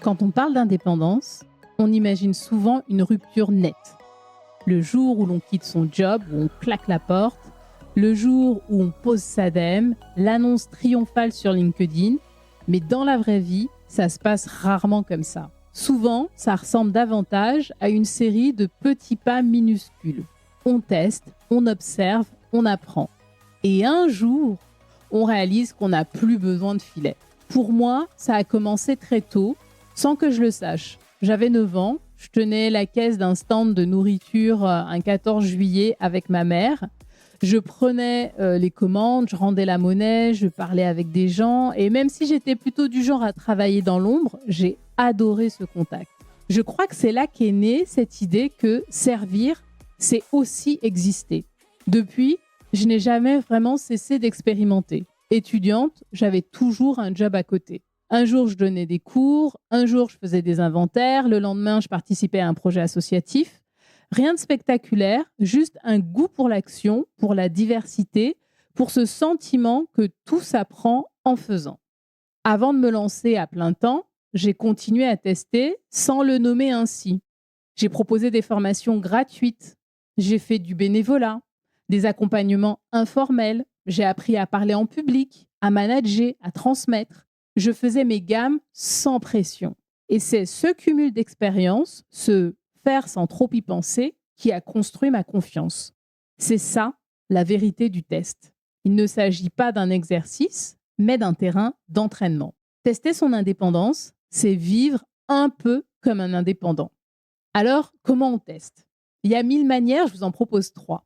Quand on parle d'indépendance, on imagine souvent une rupture nette. Le jour où l'on quitte son job, où on claque la porte, le jour où on pose sa dème, l'annonce triomphale sur LinkedIn. Mais dans la vraie vie, ça se passe rarement comme ça. Souvent, ça ressemble davantage à une série de petits pas minuscules. On teste, on observe, on apprend. Et un jour, on réalise qu'on n'a plus besoin de filet. Pour moi, ça a commencé très tôt, sans que je le sache. J'avais 9 ans, je tenais la caisse d'un stand de nourriture un 14 juillet avec ma mère. Je prenais les commandes, je rendais la monnaie, je parlais avec des gens. Et même si j'étais plutôt du genre à travailler dans l'ombre, j'ai adoré ce contact. Je crois que c'est là qu'est née cette idée que servir, c'est aussi exister. Depuis, je n'ai jamais vraiment cessé d'expérimenter. Étudiante, j'avais toujours un job à côté. Un jour, je donnais des cours, un jour, je faisais des inventaires, le lendemain, je participais à un projet associatif. Rien de spectaculaire, juste un goût pour l'action, pour la diversité, pour ce sentiment que tout s'apprend en faisant. Avant de me lancer à plein temps, j'ai continué à tester sans le nommer ainsi. J'ai proposé des formations gratuites, j'ai fait du bénévolat, des accompagnements informels, j'ai appris à parler en public, à manager, à transmettre. Je faisais mes gammes sans pression. Et c'est ce cumul d'expériences, ce faire sans trop y penser, qui a construit ma confiance. C'est ça, la vérité du test. Il ne s'agit pas d'un exercice, mais d'un terrain d'entraînement. Tester son indépendance, c'est vivre un peu comme un indépendant. Alors, comment on teste ? Il y a 1000 manières, je vous en propose 3.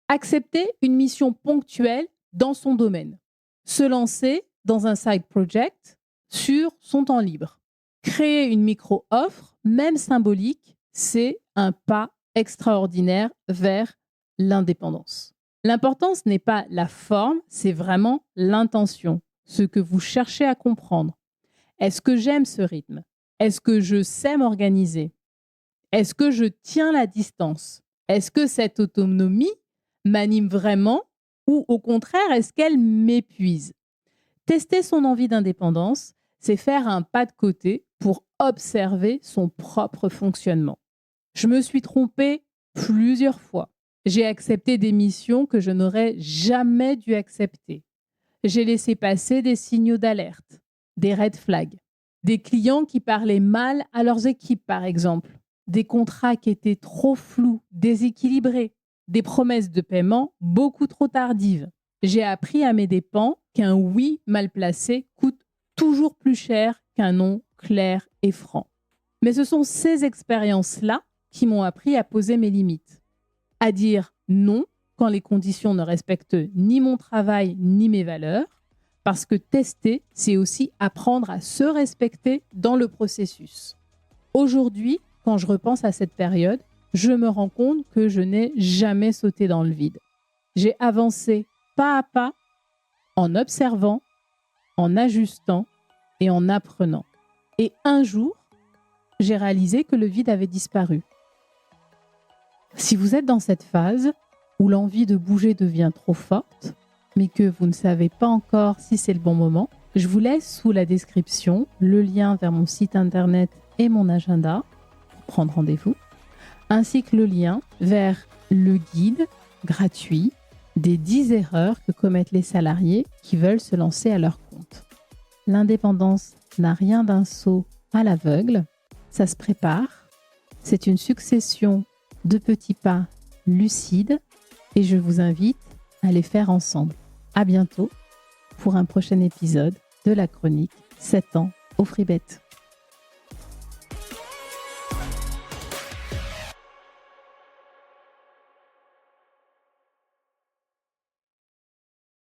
Accepter une mission ponctuelle dans son domaine. Se lancer dans un side project sur son temps libre. Créer une micro-offre, même symbolique, c'est un pas extraordinaire vers l'indépendance. L'important, ce n'est pas la forme, c'est vraiment l'intention, ce que vous cherchez à comprendre. Est-ce que j'aime ce rythme ? Est-ce que je sais m'organiser ? Est-ce que je tiens la distance ? Est-ce que cette autonomie m'anime vraiment ou au contraire, est-ce qu'elle m'épuise ? Tester son envie d'indépendance, c'est faire un pas de côté pour observer son propre fonctionnement. Je me suis trompée plusieurs fois. J'ai accepté des missions que je n'aurais jamais dû accepter. J'ai laissé passer des signaux d'alerte, des red flags, des clients qui parlaient mal à leurs équipes, par exemple, des contrats qui étaient trop flous, déséquilibrés, des promesses de paiement beaucoup trop tardives. J'ai appris à mes dépens qu'un oui mal placé coûte toujours plus cher qu'un non clair et franc. Mais ce sont ces expériences-là qui m'ont appris à poser mes limites, à dire non quand les conditions ne respectent ni mon travail ni mes valeurs, parce que tester, c'est aussi apprendre à se respecter dans le processus. Aujourd'hui, quand je repense à cette période, je me rends compte que je n'ai jamais sauté dans le vide. J'ai avancé pas à pas, en observant, en ajustant et en apprenant. Et un jour, j'ai réalisé que le vide avait disparu. Si vous êtes dans cette phase où l'envie de bouger devient trop forte, mais que vous ne savez pas encore si c'est le bon moment, je vous laisse sous la description le lien vers mon site internet et mon agenda pour prendre rendez-vous, ainsi que le lien vers le guide gratuit des 10 erreurs que commettent les salariés qui veulent se lancer à leur compte. L'indépendance n'a rien d'un saut à l'aveugle, ça se prépare, c'est une succession de petits pas lucides et je vous invite à les faire ensemble. À bientôt pour un prochain épisode de la chronique 7 ans au Free Bet.